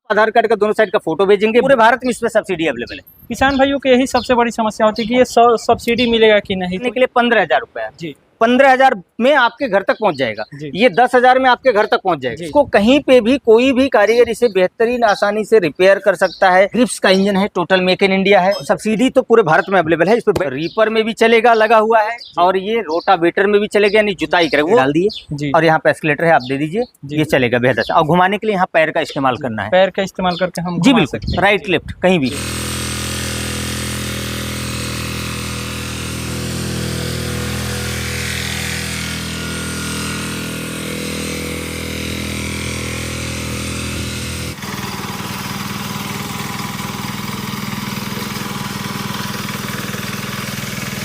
आधार card का दोनों side का फोटो भेजेंगे। पूरे भारत में इस पे सब्सिडी अवेलेबल है। किसान भाइयों की यही सबसे बड़ी समस्या होती है कि ये सब्सिडी मिलेगा कि नहीं। के लिए 15,000 रुपया जी 15,000 में आपके घर तक पहुंच जाएगा। जी। ये 10,000 में आपके घर तक पहुंच जाएगा। इसको कहीं पे भी कोई भी कारीगर इसे बेहतरीन आसानी से रिपेयर कर सकता है। ग्रिप्स का इंजन है, टोटल मेक इन इंडिया है। सब्सिडी तो पूरे भारत में अवेलेबल है। इस पे रीपर में भी चलेगा, लगा हुआ है, और ये रोटावेटर में भी चलेगा, यानी जुताई करेगा। वो डाल दिए और यहाँ पे एस्केलेटर है, आप दे दीजिए, ये चलेगा बेहद अच्छा। और घुमाने के लिए यहाँ पैर का इस्तेमाल करना है, पैर का इस्तेमाल करके हम जी बिल्कुल, राइट लेफ्ट कहीं भी।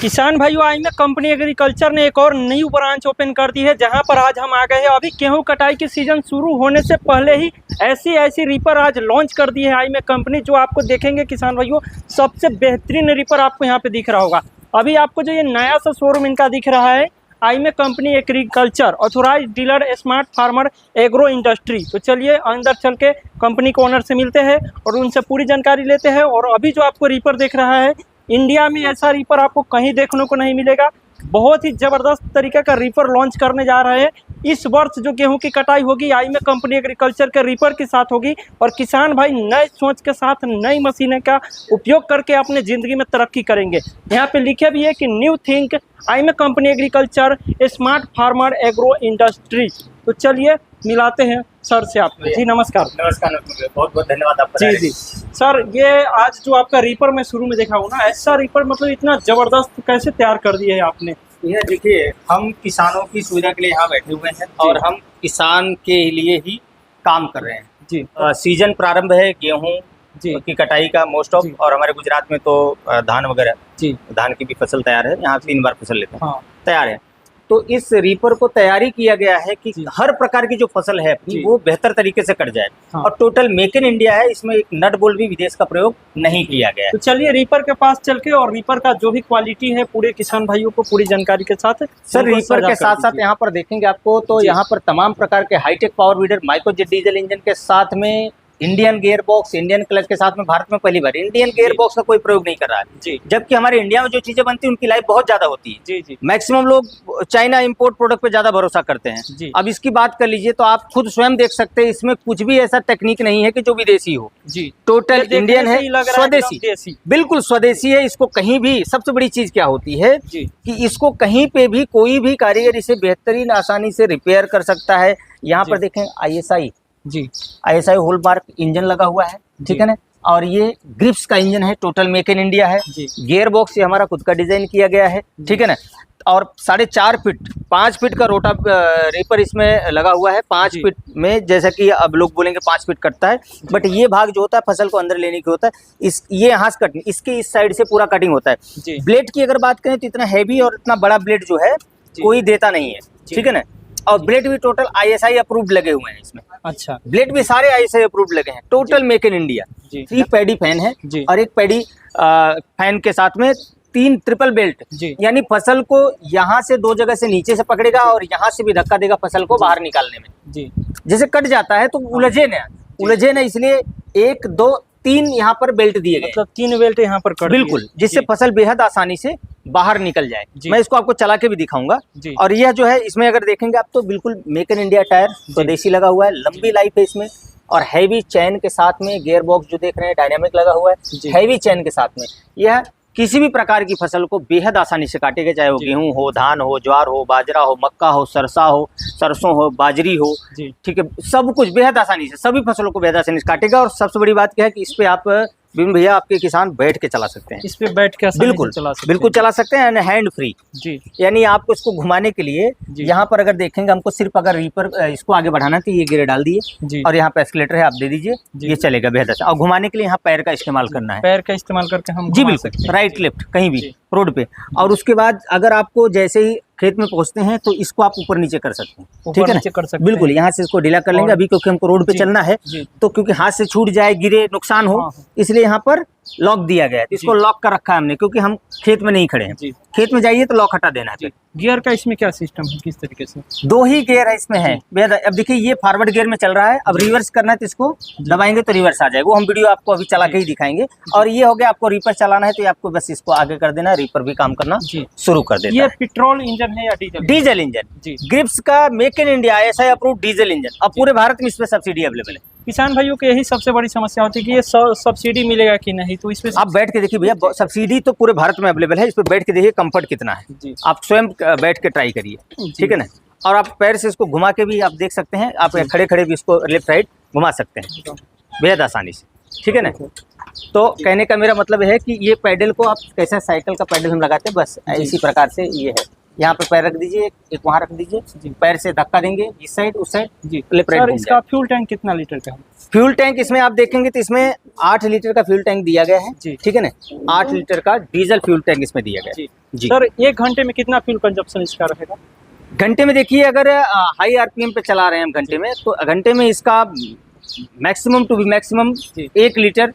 किसान भाइयों, आईमे कंपनी एग्रीकल्चर ने एक और नई ब्रांच ओपन कर दी है, जहां पर आज हम आ गए हैं। अभी गेहूं कटाई की सीजन शुरू होने से पहले ही ऐसी रीपर आज लॉन्च कर दी है आईमे कंपनी, जो आपको देखेंगे किसान भाइयों सबसे बेहतरीन रीपर आपको यहां पे दिख रहा होगा। अभी आपको जो ये नया सा शोरूम इनका दिख रहा है, आईमे company agriculture authorise dealer smart farmer agro industry. तो चलिए अंदर चल के कंपनी को ओनर से मिलते हैं और उनसे पूरी जानकारी लेते हैं। और अभी जो आपको रीपर दिख रहा है, इंडिया में ऐसा रीपर आपको कहीं देखने को नहीं मिलेगा। बहुत ही ज़बरदस्त तरीके का रीपर लॉन्च करने जा रहे हैं। इस वर्ष जो गेहूं की कटाई होगी आईमे कंपनी एग्रीकल्चर के रीपर के साथ होगी, और किसान भाई नए सोच के साथ नई मशीनें का उपयोग करके अपने ज़िंदगी में तरक्की करेंगे। यहाँ पे लिखे भी है कि न्यू थिंक आईमे company agriculture smart farmer agro industry. तो चलिए मिलाते हैं सर से आपको। जी नमस्कार। नमस्कार, बहुत बहुत धन्यवाद आपका। जी सर, ये आज जो आपका रीपर मैं शुरू में देखा हूँ ना, ऐसा रीपर मतलब इतना ज़बरदस्त कैसे तैयार कर दिया है आपने? यह देखिए, हम किसानों की सुविधा के लिए यहाँ बैठे हुए हैं और हम किसान के लिए ही काम कर रहे हैं। जी सीजन प्रारंभ है गेहूं की कटाई का मोस्ट ऑफ, और हमारे गुजरात में तो धान वगैरह, जी धान की भी फसल तैयार है। यहाँ 3 बार फसल लेते हैं। हाँ। तैयार है। तो इस रीपर को तैयारी किया गया है कि हर प्रकार की जो फसल है वो बेहतर तरीके से कट जाए। हाँ। और टोटल मेक इन इंडिया है, इसमें एक नट बोल्ट भी विदेश का प्रयोग नहीं किया गया है। तो चलिए रीपर के पास चल के और रीपर का जो भी क्वालिटी है पूरे किसान भाइयों को पूरी जानकारी के साथ सर, रीपर के साथ साथ यहाँ पर देखेंगे आपको तो यहाँ पर तमाम प्रकार के high tech power weeder, microjet diesel engine के साथ में Indian gear box, Indian clutch के साथ में भारत में पहली बार इंडियन गियर बॉक्स का कोई प्रयोग नहीं कर रहा है। जबकि हमारे इंडिया में जो चीजें बनती हैं उनकी लाइफ बहुत ज्यादा होती है। मैक्सिमम लोग चाइना इंपोर्ट प्रोडक्ट पे ज्यादा भरोसा करते हैं। अब इसकी बात कर लीजिए तो आप खुद स्वयं देख सकते हैं, इसमें कुछ भी ऐसा टेक्निक नहीं है कि जो विदेशी हो। टोटल इंडियन है, स्वदेशी, बिल्कुल स्वदेशी है। इसको कहीं भी, सबसे बड़ी चीज क्या होती है कि इसको कहीं पे भी कोई भी कारीगर इसे बेहतरीन आसानी से रिपेयर कर सकता है। यहाँ पर देखें ISI हॉलमार्क इंजन लगा हुआ है, ठीक है ना। और ये ग्रिप्स का इंजन है, टोटल मेक इन इंडिया है। गियर बॉक्स ये हमारा खुद का डिजाइन किया गया है, ठीक है ना। और 4.5 फीट 5 फीट का रोटा रीपर इसमें लगा हुआ है। 5 फीट में, जैसा कि अब लोग बोलेंगे 5 फीट कटता है, बट ये भाग जो होता है फसल को अंदर लेने की होता है। ये यहाँ से कटिंग, इसके इस साइड से पूरा कटिंग होता है। ब्लेड की अगर बात करें तो इतना हैवी और इतना बड़ा ब्लेड जो है कोई देता नहीं है, ठीक है ना। और ब्लेड भी टोटल ISI अप्रूव्ड लगे हुए हैं इसमें। अच्छा, ब्लेड भी सारे ISI अप्रूव्ड लगे हैं। Total make in India. 3 paddy fan है और 1 पैडी फैन के साथ में 3 ट्रिपल बेल्ट, यानी फसल को यहाँ से 2 जगह से नीचे से पकड़ेगा और यहाँ से भी धक्का देगा फसल को बाहर निकालने में। जैसे कट जाता है तो उलझे ना, इसलिए 1 2 3 यहाँ पर बेल्ट दिए गए, मतलब 3 बेल्ट यहाँ पर कर बिल्कुल, जिससे फसल बेहद आसानी से बाहर निकल जाए। मैं इसको आपको चला के भी दिखाऊंगा। और यह जो है, इसमें अगर देखेंगे आप तो बिल्कुल मेक इन इंडिया टायर स्वदेशी लगा हुआ है, लंबी लाइफ है इसमें। और हैवी चैन के साथ में गियर बॉक्स जो देख रहे हैं डायनामिक लगा हुआ है, हैवी चैन के साथ में। यह किसी भी प्रकार की फसल को बेहद आसानी से काटेगा, चाहे वो गेहूं हो, धान हो, ज्वार हो, बाजरा हो, मक्का हो, सरसों हो, बाजरी हो, ठीक है, सब कुछ बेहद आसानी से, सभी फसलों को बेहद आसानी से काटेगा। और सबसे बड़ी बात क्या है कि इस पे आप बिन भैया आपके किसान बैठ के चला सकते हैं। इस पे बैठ के बिल्कुल चला सकते हैं, हैंड फ्री। यानी आपको इसको घुमाने के लिए यहाँ पर अगर देखेंगे, हमको सिर्फ अगर रीपर इसको आगे बढ़ाना तो ये गियर डाल दिए और यहाँ पे एस्केलेटर है, आप दे दीजिए, ये चलेगा बेहद अच्छा। और घुमाने के लिए यहाँ पैर का इस्तेमाल करना है, पैर का इस्तेमाल करके हम, जी बिल्कुल, राइट लेफ्ट कहीं भी रोड पे। और उसके बाद अगर आपको जैसे ही खेत में पहुंचते हैं तो इसको आप ऊपर नीचे कर सकते हैं, ठीक है ना, बिल्कुल। यहाँ से इसको ढीला कर लेंगे अभी, क्योंकि हमको रोड पे चलना है, तो क्योंकि हाथ से छूट जाए, गिरे, नुकसान हो, इसलिए यहाँ पर लॉक दिया गया है, तो इसको लॉक कर रखा है हमने, क्योंकि हम खेत में नहीं खड़े हैं। जी। खेत में जाइए तो लॉक हटा देना है। गियर का इसमें क्या सिस्टम है, किस तरीके से? 2 ही गियर है इसमें है। अब देखिए ये फॉरवर्ड गियर में चल रहा है, अब रिवर्स करना है तो इसको दबाएंगे तो रिवर्स आ जाएगा। वो हम वीडियो आपको अभी चला के ही दिखाएंगे। और ये हो गया, आपको रीपर चलाना है तो आपको बस इसको आगे कर देना है, रीपर भी काम करना शुरू कर देता ये है। पेट्रोल इंजन है या डीजल? डीजल इंजन, जी। ग्रिप्स का make in India ISI approve diesel engine. अब पूरे भारत में इसमें सब्सिडी अवेलेबल है। किसान भाइयों की यही सबसे बड़ी समस्या होती है कि ये सब्सिडी मिलेगा कि नहीं, तो इसमें आप बैठ के देखिए भैया, सब्सिडी तो पूरे भारत में अवेलेबल है। इस पे बैठ के देखिए कंफर्ट कितना है। जी। आप स्वयं बैठ के ट्राई करिए, ठीक है ना। और आप पैर से इसको घुमा के भी आप देख सकते हैं, आप खड़े खड़े भी इसको लेफ्ट राइट घुमा सकते हैं बेहद आसानी से, ठीक है ना। तो कहने का मेरा मतलब है कि ये पैडल को आप कैसे साइकिल का पैडल हम लगाते हैं, बस इसी प्रकार से ये है। यहाँ पे पैर रख दीजिए, एक वहाँ रख दीजिए, पैर से धक्का देंगे इस साइड उस साइड, लेफ्ट राइट। सर इसका फ्यूल टैंक कितना लीटर का है? फ्यूल टैंक इसमें आप देखेंगे तो इसमें 8 लीटर का फ्यूल टैंक दिया गया है, ठीक है ना। 8 लीटर का डीजल फ्यूल टैंक इसमें दिया गया है। जी। सर 1 घंटे में कितना फ्यूल कंजप्शन इसका रहेगा? घंटे में देखिए, अगर हाई RPM पे चला रहे हैं हम घंटे में, तो घंटे में इसका maximum to be maximum 1 litre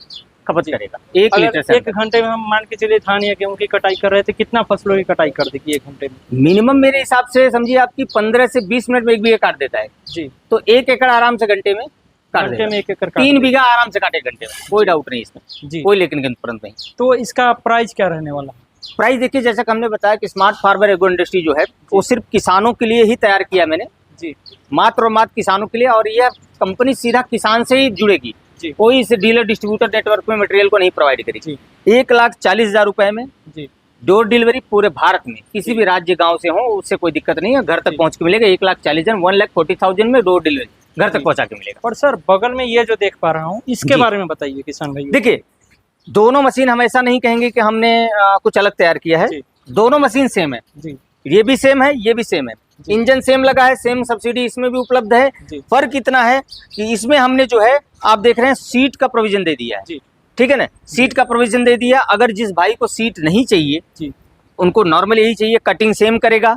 खपत करेगा। 1 लीटर से 1 घंटे में हम मान के चलिए धान या गेहूं की कटाई कर रहे थे, कितना फसलों की कटाई कर देगी 1 घंटे में? मिनिमम मेरे हिसाब से समझिए आपकी 15 से 20 मिनट में 1 बीघा काट देता है। जी। तो 1 एकड़ आराम से घंटे में काट घंटे में 1 एकड़ 3 बीघा आराम से काटे घंटे में, कोई डाउट नहीं इसमें जी। कोई लेकिन तुरंत नहीं। तो इसका प्राइस क्या रहने वाला? प्राइस देखिए, जैसा कि हमने बताया कि स्मार्ट फार्मर एग्रो इंडस्ट्री जो है वो सिर्फ किसानों के लिए ही तैयार किया मैंने जी, मात्र और मात्र किसानों के लिए। और यह कंपनी सीधा किसान से ही जुड़ेगी, कोई इस डीलर डिस्ट्रीब्यूटर नेटवर्क में मटेरियल को नहीं प्रोवाइड करेगी। 1,40,000 रुपए में डोर डिलीवरी पूरे भारत में किसी भी राज्य गांव से हो, उससे कोई दिक्कत नहीं है, घर तक पहुंच के मिलेगा। 1,40,000 1,40,000 में डोर डिलीवरी घर तक पहुंचा के मिलेगा। और सर बगल में ये जो देख पा रहा हूँ, इसके बारे में बताइए किसान भाई। देखिए, दोनों मशीन हम ऐसा नहीं कहेंगे कि हमने कुछ अलग तैयार किया है, दोनों मशीन सेम है जी। ये भी सेम है, ये भी सेम है, इंजन सेम लगा है, सेम सब्सिडी इसमें भी उपलब्ध है। फर्क इतना है कि इसमें हमने जो है आप देख रहे हैं सीट का प्रोविजन दे दिया है, ठीक है ना। सीट का प्रोविजन दे दिया। अगर जिस भाई को सीट नहीं चाहिए, उनको नॉर्मल यही चाहिए, कटिंग सेम करेगा,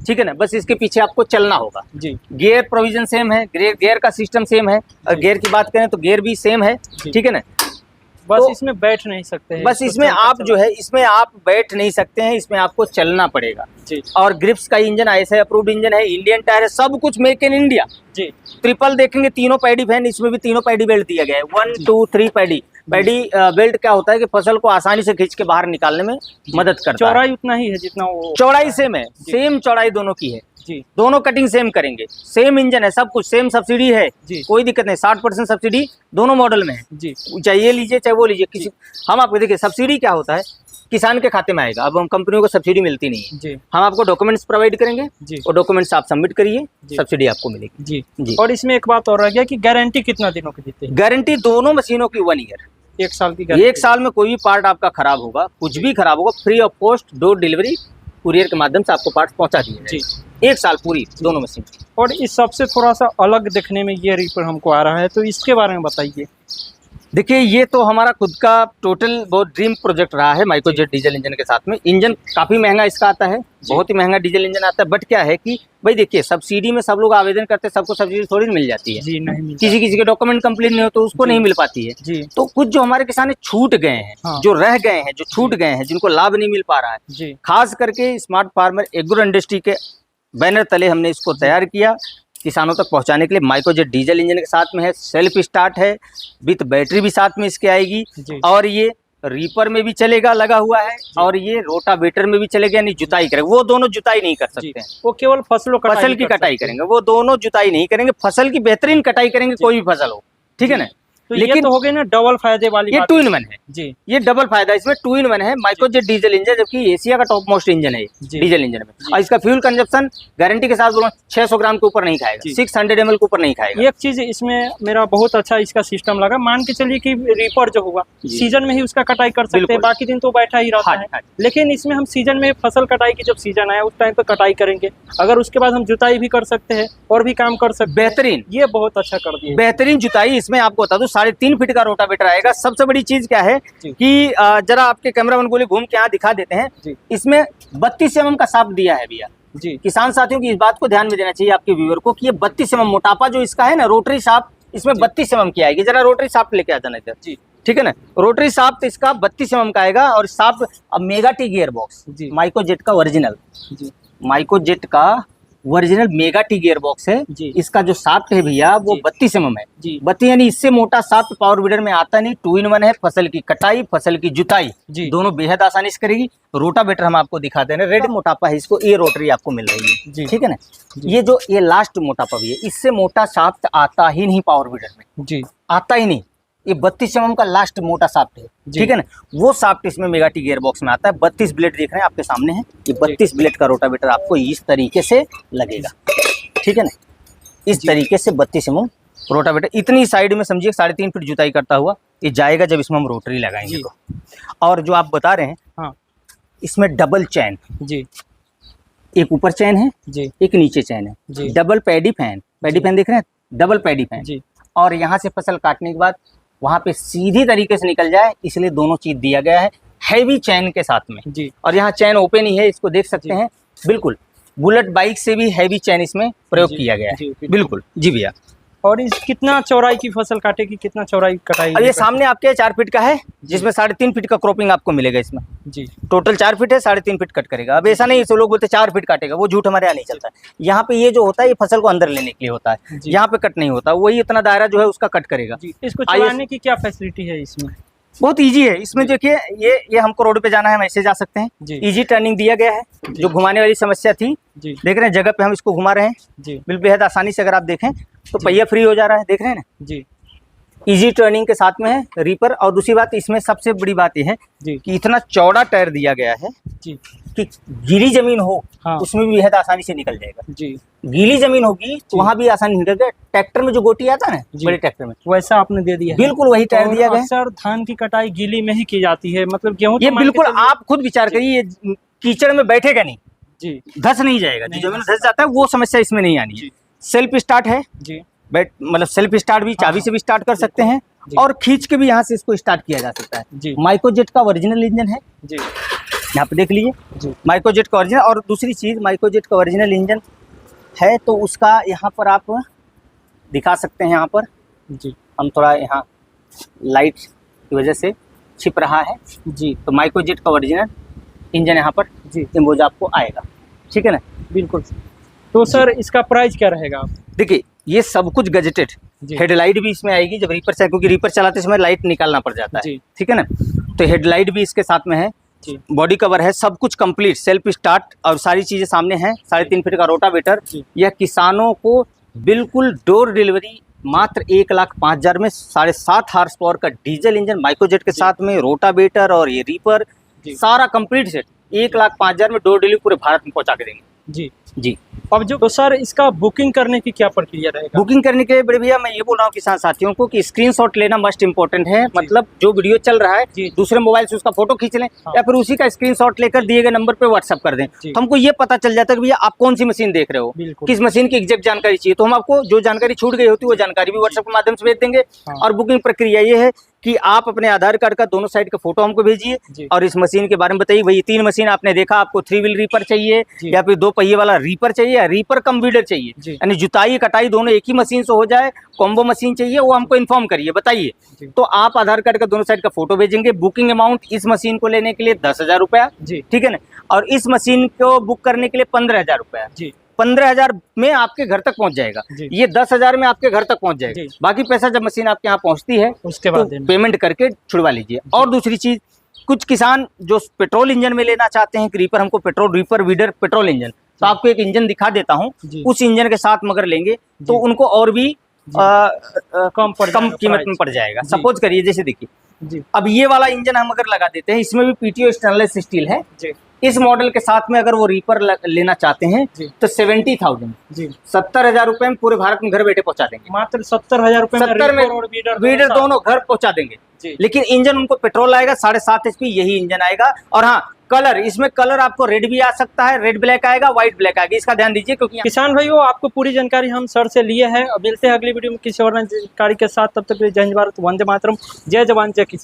ठीक है ना। बस इसके पीछे आपको चलना होगा जी। गियर प्रोविजन सेम है, गियर का सिस्टम सेम है। और गियर की बात करें तो गियर भी सेम है, ठीक है ना। बस तो इसमें बैठ नहीं सकते हैं, बस इसमें आप जो है, इसमें आप बैठ नहीं सकते हैं, इसमें आपको चलना पड़ेगा जी। और ग्रिप्स का इंजन ISI अप्रूव्ड इंजन है, इंडियन टायर है, सब कुछ मेक इन इंडिया जी। ट्रिपल देखेंगे, तीनों पैडी फैन, इसमें भी तीनों पैडी बेल्ट दिया गया है। 1 2 3 पैडी बेल्ट क्या होता है कि फसल को आसानी से खींच के बाहर निकालने में मदद करता है। चौड़ाई उतना ही है जितना वो, चौड़ाई सेम है, सेम चौड़ाई दोनों की है जी। दोनों कटिंग सेम करेंगे, सेम इंजन है, सब कुछ सेम सब्सिडी है जी। कोई दिक्कत नहीं, 60% सब्सिडी दोनों मॉडल में है जी। चाहे ये लीजिए चाहे वो लीजिए, किसी हम आपको देखिए, सब्सिडी क्या होता है, किसान के खाते में आएगा। अब हम कंपनियों को सब्सिडी मिलती नहीं है जी। हम आपको डॉक्यूमेंट्स प्रोवाइड करेंगे जी। और डॉक्यूमेंट्स आप सबमिट करिए, सब्सिडी आपको मिलेगी जी जी। और इसमें एक बात और रह गया कि गारंटी कितना दिनों की देते हैं? गारंटी दोनों मशीनों की 1 ईयर, 1 साल की। 1 साल में कोई भी पार्ट आपका खराब होगा, कुछ भी खराब होगा, free of cost door delivery courier के माध्यम से आपको पार्ट्स पहुंचा दिए जी। 1 साल पूरी दोनों मशीन। और इस सबसे थोड़ा सा अलग देखने में ये रीपर हमको आ रहा है, तो इसके बारे में बताइए। देखिए, ये तो हमारा खुद का टोटल बहुत ड्रीम प्रोजेक्ट रहा है माइक्रोजेट डीजल इंजन के साथ में। इंजन काफ़ी महंगा इसका आता है, बहुत ही महंगा डीजल इंजन आता है। बट क्या है कि भाई देखिए, सब्सिडी में सब लोग आवेदन करते हैं, सबको सब्सिडी थोड़ी मिल जाती है जी, नहीं किसी के डॉक्यूमेंट कंप्लीट नहीं हो तो उसको नहीं मिल पाती है जी। तो कुछ जो हमारे किसान छूट गए हैं, जो रह गए हैं, जो छूट गए हैं, जिनको लाभ नहीं मिल पा रहा है जी, खास करके स्मार्ट फार्मर एग्रो इंडस्ट्री के बैनर तले हमने इसको तैयार किया किसानों तक पहुंचाने के लिए। माइक्रोजेट डीजल इंजन के साथ में है, सेल्फ स्टार्ट है, विथ बैटरी भी साथ में इसके आएगी, और ये रीपर में भी चलेगा, लगा हुआ है, और ये रोटावेटर में भी चलेगा, यानी जुताई करेंगे। वो दोनों जुताई नहीं कर सकते हैं, वो केवल फसल की कटाई करेंगे। वो दोनों जुताई नहीं करेंगे, फसल की बेहतरीन कटाई करेंगे, कोई भी फसल हो, ठीक है ना। तो लेकिन ये तो हो गई ना डबल फायदे वाली, ये 2 in 1 है जी। ये डबल फायदा, इसमें 2 in 1 है। माइक्रोजेट डीजल इंजन, जबकि एशिया का टॉप मोस्ट इंजन है डीजल इंजन में। और इसका फ्यूल कंजप्शन गारंटी के साथ बोलो 600 ग्राम के ऊपर नहीं खाएगा, 600 ml के ऊपर नहीं खाएगा। एक चीज इसमें मेरा बहुत अच्छा इसका सिस्टम लगा, मान के चलिए कि रीपर जो होगा सीजन में ही उसका कटाई कर सकते हैं, बाकी दिन तो बैठा ही रहता है। लेकिन इसमें हम सीजन में फसल कटाई की जब सीजन आया उस टाइम पे कटाई करेंगे, अगर उसके बाद हम जुताई भी कर सकते हैं और भी काम कर सकते हैं। बेहतरीन, ये बहुत अच्छा कर दिया, बेहतरीन जुताई। इसमें आपको बता दूं 3.5 फीट का रोटावेटर आएगा। सबसे बड़ी चीज क्या है कि जरा आपके कैमरामैन गोली घूम के यहाँ दिखा देते हैं, इसमें 32 mm का शाफ्ट दिया है भैया जी। किसान साथियों की इस बात को ध्यान में देना चाहिए आपके व्यूअर को कि ये 32 mm मोटापा जो इसका है ना, रोटरी शाफ्ट इसमें 32 mm की आएगी। जरा रोटरी शाफ्ट लेके आ जाना इधर जी। ठीक है ना। रोटरी शाफ्ट इसका 32 mm का आएगा और शाफ्ट अब मेगा टी गियर बॉक्स जी। माइक्रोजेट का ओरिजिनल, जी माइक्रोजेट का original mega T gear box है। जी। इसका जो शाफ्ट है भैया वो जी। 32 mm है। जी। 32 यानी इससे मोटा शाफ्ट पावर वीडर में आता नहीं। 2-in-1 है। फसल की कटाई, फसल की जुताई जी। दोनों बेहद आसानी से करेगी। रोटावेटर हम आपको दिखाते हैं, रेड मोटापा है इसको, ये रोटरी आपको मिल रही है। जी। ठीक है ना। जी। ये जो ये लास्ट मोटापा भी है, इससे मोटा शाफ्ट आता ही नहीं पावर वीडर में, जी। आता ही नहीं। ये 32 mm का लास्ट मोटा शाफ्ट है। जी। ठीक है ना। वो शाफ्ट इसमें मेगा टी गियर बॉक्स में आता है। 32 ब्लेड देख रहे हैं आपके सामने है। ये 32 ब्लेड का रोटावेटर आपको इस तरीके से लगेगा। ठीक है ना। इस तरीके से 32 mm रोटावेटर इतनी साइड में समझिए 3.5 फीट जुताई करता हुआ ये जाएगा जब इसमें हम रोटरी लगाएंगे तो। और जो आप बता रहे हैं, हाँ इसमें डबल चैन, जी एक ऊपर चैन है, जी एक नीचे चैन है। जी। Double paddy fan, paddy fan देख रहे हैं, डबल पैडी फैन। जी। और यहाँ से फसल काटने के बाद वहाँ पे सीधी तरीके से निकल जाए, इसलिए दोनों चीज दिया गया है हैवी चैन के साथ में। जी। और यहाँ चैन ओपन ही है, इसको देख सकते जी। हैं। बिल्कुल बुलेट बाइक से भी हैवी चैन इसमें प्रयोग जी। किया गया जी, है। बिल्कुल। बिल्कुल जी भैया। और इस कितना चौड़ाई की फसल काटेगी, कितना चौड़ाई कटाई? अब ये सामने आपके 4 फीट का है, जिसमें 3.5 फीट का क्रॉपिंग आपको मिलेगा इसमें। जी। टोटल 4 फीट है, 3.5 फीट कट करेगा। अब ऐसा नहीं सब लोग बोलते 4 फीट काटेगा, वो झूठ हमारे यहाँ नहीं चलता है। यहाँ पे ये जो होता है ये फसल को अंदर लेने के लिए होता है, जी। यहाँ पे कट नहीं होता। वही इतना दायरा जो है उसका कट करेगा। जी। इसको चलाने की क्या फैसिलिटी है इसमें? बहुत इजी है। इसमें देखिए ये हमको रोड पे जाना है, हम ऐसे जा सकते हैं। जी। इजी टर्निंग दिया गया है। जो घुमाने वाली समस्या थी, जी। देख रहे हैं जगह पे हम इसको घुमा रहे हैं। जी। बिल्कुल बेहद आसानी से अगर आप देखें तो पहिया फ्री हो जा रहा है, देख रहे हैं ना। जी। इजी टर्निंग के साथ में है रीपर। और दूसरी बात इसमें सबसे बड़ी बात यह है जी। कि इतना चौड़ा टायर दिया गया है जी। कि गीली जमीन हो हाँ। उसमें भी बेहद आसानी से निकल जाएगा। जी। गीली जमीन होगी तो वहां भी आसानी निकल जाएगा। ट्रैक्टर में जो गोटी आता है ना, जी। बड़े ट्रैक्टर में, वैसा आपने दे दिया है। बिल्कुल वही टायर और दिया गया है। अक्सर धान की कटाई गीली में ही की जाती है, मतलब गेहूं तो ये मान के बिल्कुल चलिए- आप खुद विचार करिए, ये कीचड़ में बैठेगा नहीं, जी। धस नहीं जाएगा। जो नहीं जमीन धस जाता है वो समस्या इसमें नहीं आनी है। जी। सेल्फ स्टार्ट है, जी। बैट मतलब सेल्फ स्टार्ट भी चाबी हाँ। से भी स्टार्ट कर सकते हैं जी। और खींच के भी यहाँ से इसको स्टार्ट किया जा सकता है। जी। माइक्रोजेट का ओरिजिनल इंजन है, जी। यहाँ पे देख लीजिए। जी। माइक्रोजेट का ओरिजिनल। और दूसरी चीज माइक्रोजेट का ओरिजिनल इंजन है तो उसका यहाँ पर आप दिखा सकते हैं। यहाँ पर जी। हम थोड़ा यहाँ लाइट की वजह से छिप रहा है। जी। तो माइक्रोजेट का ओरिजिनल इंजन यहाँ पर जी। इम्बोज आपको आएगा। ठीक है ना। बिल्कुल। तो सर इसका प्राइस क्या रहेगा? देखिए ये सब कुछ गजेटेड, जी। हेडलाइट भी इसमें आएगी जब रीपर से, क्योंकि रीपर चलाते समय लाइट निकालना पड़ जाता है। जी। ठीक है ना। तो हेडलाइट भी इसके साथ में है। जी। बॉडी कवर है, सब कुछ कंप्लीट, सेल्फ स्टार्ट और सारी चीजें सामने हैं। 3.5 फीट का रोटावेटर। जी। यह किसानों को बिल्कुल डोर डिलीवरी मात्र 1,05,000 में 7.5 हॉर्स पावर का डीजल इंजन माइक्रोजेट के साथ में रोटावेटर और ये रीपर जी। सारा कंप्लीट सेट 1,05,000 में डोर डिलीवरी पूरे भारत में पहुंचा के देंगे। जी। जी। अब जो तो सर इसका बुकिंग करने की क्या प्रक्रिया रहेगा? बुकिंग करने के लिए बड़े भैया मैं ये बोल रहा हूँ किसान साथियों को कि स्क्रीनशॉट लेना मस्ट इम्पोर्टेंट है। मतलब जो वीडियो चल रहा है जी। दूसरे मोबाइल से उसका फोटो खींच लें हाँ। या फिर उसी का स्क्रीनशॉट लेकर दिए गए नंबर पे व्हाट्सएप कर दें, जी। तो हमको ये पता चल जाता है कि भैया आप कौन सी मशीन देख रहे हो, बिल्कुल। किस मशीन की एग्जैक्ट जानकारी चाहिए। तो हम आपको जो जानकारी छूट गई होती है वो जानकारी भी व्हाट्सएप के माध्यम से भेज देंगे। हाँ। और बुकिंग प्रक्रिया ये है कि आप अपने आधार कार्ड का दोनों साइड का फोटो हमको जी। भेजिए और इस मशीन के बारे में बताइए। भाई 3 मशीन आपने देखा, आपको 3 व्हील रीपर चाहिए जी। या फिर 2 पहिए वाला रीपर चाहिए या रीपर कम वीडर चाहिए, जी। यानी जुताई कटाई दोनों एक ही मशीन से हो जाए, कॉम्बो मशीन चाहिए, वो हमको इन्फॉर्म करिए, बताइए। जी। तो आप आधार कार्ड का दोनों साइड का फोटो भेजेंगे। बुकिंग अमाउंट इस मशीन को लेने के लिए 10,000 रुपया, जी। ठीक है ना। और इस मशीन को बुक करने के लिए 15,000 रुपया। जी। 15,000 में आपके घर तक पहुंच जाएगा। जी। ये 10,000 में आपके घर तक पहुंच जाएगा। जी। बाकी पैसा जब मशीन आपके यहाँ पहुंचती है उसके तो बाद देना। पेमेंट करके छुड़वा लीजिए। और दूसरी चीज, कुछ किसान जो पेट्रोल इंजन में लेना चाहते हैं कि रीपर हमको petrol reaper weeder petrol engine, तो आपको एक इंजन दिखा देता हूँ, जी। उस इंजन के साथ मगर लेंगे तो जी। उनको और भी कम कम कीमत में पड़ जाएगा। जी। सपोज करिए जैसे देखिए जी। अब ये वाला इंजन हम अगर लगा देते हैं, इसमें भी पीटीओ स्टेनलेस स्टील है। जी। इस मॉडल के साथ में अगर वो रीपर लेना चाहते हैं जी। तो 70,000 जी। 70,000 रुपए में पूरे भारत में घर बैठे पहुंचा देंगे। मात्र 70,000 रुपए 70 में और वीडर दोनों घर पहुंचा देंगे। जी। लेकिन इंजन उनको पेट्रोल आएगा 7.5 HP यही इंजन आएगा। और हाँ, कलर इसमें कलर आपको रेड भी आ सकता है, रेड ब्लैक आएगा, व्हाइट ब्लैक आएगा, इसका ध्यान दीजिए। क्योंकि किसान भाइयों आपको पूरी जानकारी हम सर से लिए हैं। अब मिलते हैं अगली वीडियो में किसी और जानकारी के साथ। तब तक के लिए जय हिंद भारत, वंदे मातरम, जय जवान जय किसान।